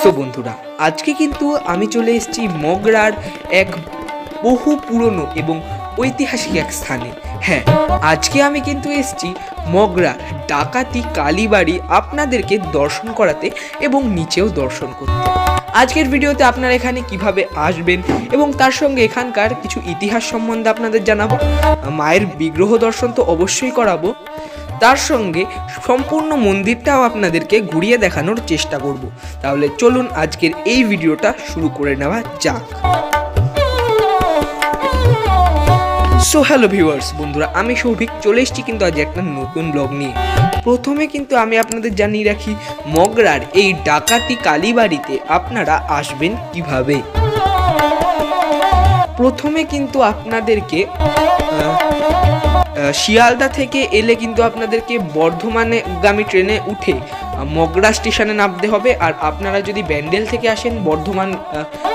So বন্ধুরা, আজকে কিন্তু আমি চলে এসেছি মগরার এক বহু পুরনো এবং ঐতিহাসিক এক স্থানে। হ্যাঁ, আজকে আমি কিন্তু এসেছি মগরার ডাকাতি কালীবাড়ি আপনাদেরকে দর্শন করাতে এবং নিচেও দর্শন করতে। আজকের ভিডিওতে আপনারা এখানে কিভাবে আসবেন এবং তার সঙ্গে এখানকার কিছু ইতিহাস সম্বন্ধে আপনাদের জানাবো। মায়ের বিগ্রহ দর্শন তো অবশ্যই করাবো, তার সঙ্গে সম্পূর্ণ মন্দিরটাও আপনাদেরকে ঘুরিয়ে দেখানোর চেষ্টা করব। তাহলে চলুন আজকের এই ভিডিওটা শুরু করে নেওয়া যাক। সো হ্যালো ভিউয়ার্স, বন্ধুরা, আমি সৌভিক চলে এসেছি কিন্তু আজ একটা নতুন ব্লগ নিয়ে। প্রথমে কিন্তু আমি আপনাদের জানিয়ে রাখি মগরার এই ডাকাতি কালীবাড়িতে আপনারা আসবেন কিভাবে। প্রথমে কিন্তু আপনাদেরকে শিয়ালদা থেকে এলে কিন্তু আপনাদেরকে বর্ধমানগামী ট্রেনে উঠে মগরা স্টেশনে নামতে হবে। আর আপনারা যদি ব্যান্ডেল থেকে আসেন বর্ধমান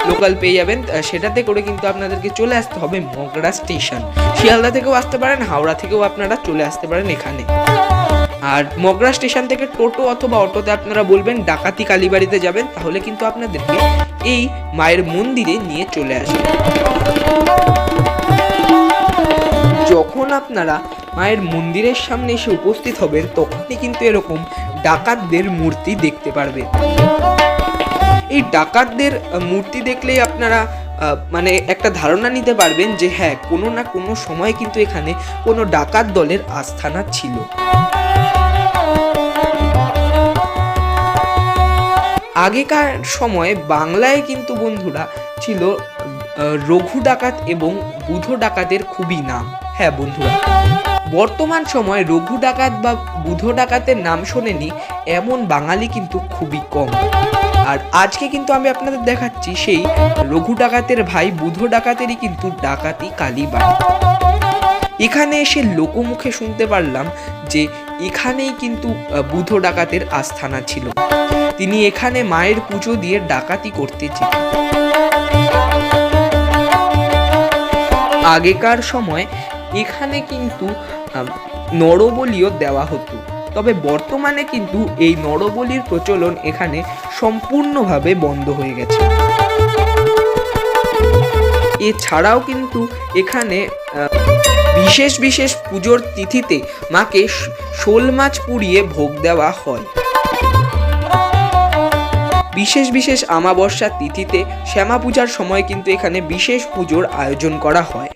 লোকাল পেয়ে যাবেন, সেটাতে করে কিন্তু আপনাদেরকে চলে আসতে হবে মগরা স্টেশন। শিয়ালদা থেকেও আসতে পারেন, হাওড়া থেকেও আপনারা চলে আসতে পারেন এখানে। আর মগরা স্টেশন থেকে টোটো অথবা অটোতে আপনারা বলবেন ডাকাতি কালীবাড়িতে যাবেন, তাহলে কিন্তু আপনাদেরকে এই মায়ের মন্দিরে নিয়ে চলে আসবে। যখন আপনারা মায়ের মন্দিরের সামনে এসে উপস্থিত হবেন তখনই কিন্তু এরকম ডাকাতদের মূর্তি দেখতে পারবেন। এই ডাকাতদের মূর্তি দেখলেই আপনারা মানে একটা ধারণা নিতে পারবেন যে হ্যাঁ, কোনো না কোনো সময় কিন্তু এখানে কোনো ডাকাত দলের আস্থানা ছিল। আগেকার সময়ে বাংলায় কিন্তু বন্ধুরা ছিল রঘু ডাকাত এবং বুধ ডাকাতের খুবই নাম। হ্যাঁ বন্ধুরা, বর্তমান সময়ে রঘু ডাকাত বা বুধ ডাকাতের নাম শোনেনি এমন বাঙালি কিন্তু খুবই কম। আর আজকে কিন্তু আমি আপনাদের দেখাচ্ছি সেই রঘু ডাকাতের ভাই বুধ ডাকাতেরই কিন্তু ডাকাতি কালীবাড়ি। এখানে এসে লোকমুখে শুনতে পারলাম যে এখানেই কিন্তু বুধ ডাকাতের আস্থানা ছিল। তিনি এখানে মায়ের পুজো দিয়ে ডাকাতি করতে যেতেন। আগেকার সময় এখানে কিন্তু নরবলিও দেওয়া হতো, তবে বর্তমানে কিন্তু এই নরবলির প্রচলন এখানে সম্পূর্ণভাবে বন্ধ হয়ে গেছে। এছাড়াও কিন্তু এখানে বিশেষ বিশেষ পুজোর তিথিতে মাকে শোল মাছ পুড়িয়ে ভোগ দেওয়া হয়। বিশেষ বিশেষ আমাবস্যার তিথিতে শ্যামা পূজার সময় কিন্তু এখানে বিশেষ পুজোর আয়োজন করা হয়।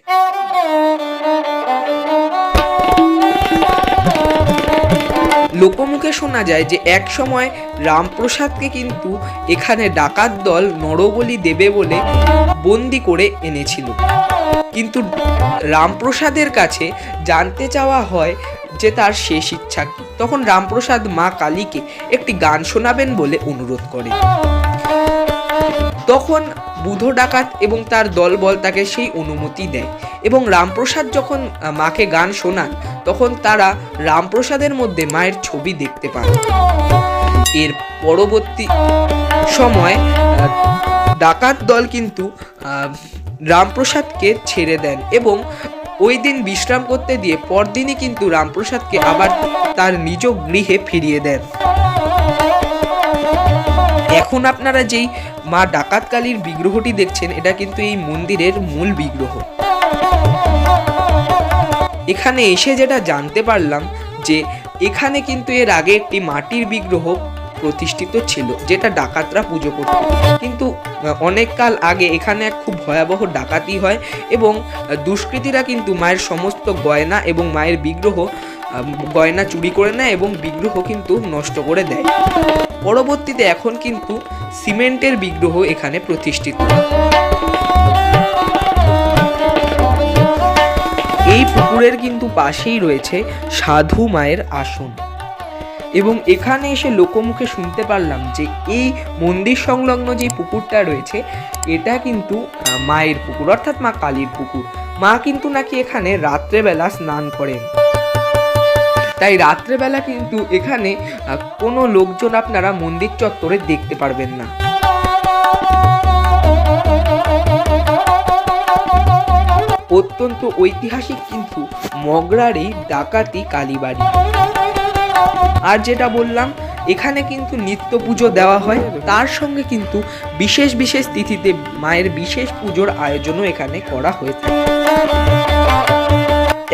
লোকমুখে শোনা যায় যে এক সময় রামপ্রসাদকে কিন্তু এখানে ডাকাত দল নরবলি দেবে বলে বন্দি করে এনেছিল, কিন্তু রামপ্রসাদের কাছে জানতে চাওয়া হয় যে তার শেষ ইচ্ছা কি। তখন রামপ্রসাদ মা কালীকে একটি গান শোনাবেন বলে অনুরোধ করে। তখন বুধ ডাকাত এবং তার দলবল তাকে সেই অনুমতি দেয় এবং রামপ্রসাদ যখন মাকে গান শোনান তখন তারা রামপ্রসাদের মধ্যে মায়ের ছবি দেখতে পান। এর পরবর্তী সময় ডাকাত দল কিন্তু রামপ্রসাদকে ছেড়ে দেন এবং ওই দিন বিশ্রাম করতে দিয়ে পরদিনই কিন্তু রামপ্রসাদকে আবার তার নিজ গৃহে ফিরিয়ে দেন। এখন আপনারা যেই মা ডাকাত কালীর বিগ্রহটি দেখছেন এটা কিন্তু এই মন্দিরের মূল বিগ্রহ। এখানে এসে যেটা জানতে পারলাম যে এখানে কিন্তু এর আগে একটি মাটির বিগ্রহ প্রতিষ্ঠিত ছিল যেটা ডাকাতরা পুজো করত, কিন্তু অনেক কাল আগে এখানে এক খুব ভয়াবহ ডাকাতি হয় এবং দুষ্কৃতীরা কিন্তু মায়ের সমস্ত গয়না এবং মায়ের বিগ্রহ গয়না চুরি করে নেয় এবং বিগ্রহ কিন্তু নষ্ট করে দেয়। পরবর্তীতে এখন কিন্তু সিমেন্টের বিগ্রহ এখানে প্রতিষ্ঠিত। এই পুকুরের কিন্তু পাশেই রয়েছে সাধু মায়ের আসন এবং এখানে এসে লোকমুখে শুনতে পারলাম যে এই মন্দির সংলগ্ন যে পুকুরটা রয়েছে এটা কিন্তু মায়ের পুকুর, অর্থাৎ মা কালীর পুকুর। মা কিন্তু নাকি এখানে রাত্রেবেলা স্নান করেন, তাই রাত্রেবেলা কিন্তু এখানে কোনো লোকজন আপনারা মন্দির চত্বরে দেখতে পারবেন না। অত্যন্ত ঐতিহাসিক কিন্তু মগরার এই ডাকাতি কালীবাড়ি। আর যেটা বললাম এখানে কিন্তু নিত্য পুজো দেওয়া হয়, তার সঙ্গে কিন্তু বিশেষ বিশেষ তিথিতে মায়ের বিশেষ পুজোর আয়োজনও এখানে করা হয়ে থাকে।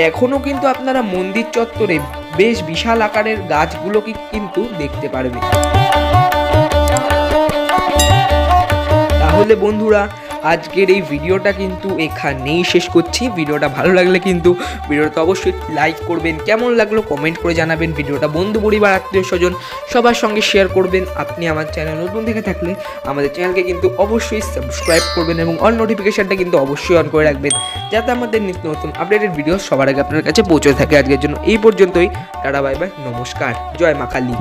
এখনও কিন্তু আপনারা মন্দির চত্বরে বেশ বিশাল আকারের গাছগুলোকে কিন্তু দেখতে পারবেন। তাহলে বন্ধুরা, আজকের এই ভিডিওটা কিন্তু এখানেই শেষ করছি। ভিডিওটা ভালো লাগলে কিন্তু ভিডিওটা অবশ্যই লাইক করবেন, কেমন লাগলো কমেন্ট করে জানাবেন, ভিডিওটা বন্ধু পরিবার আত্মীয় স্বজন সবার সঙ্গে শেয়ার করবেন। আপনি আমার চ্যানেল নতুন থেকে থাকলে আমাদের চ্যানেলকে কিন্তু অবশ্যই সাবস্ক্রাইব করবেন এবং অল নোটিফিকেশানটা কিন্তু অবশ্যই অন করে রাখবেন, যাতে আমাদের নিত্য নতুন আপডেটেড ভিডিও সবার আগে আপনার কাছে পৌঁছে থাকে। আজকের জন্য এই পর্যন্তই। টাটা, বাই বাই, নমস্কার, জয় মা কালী।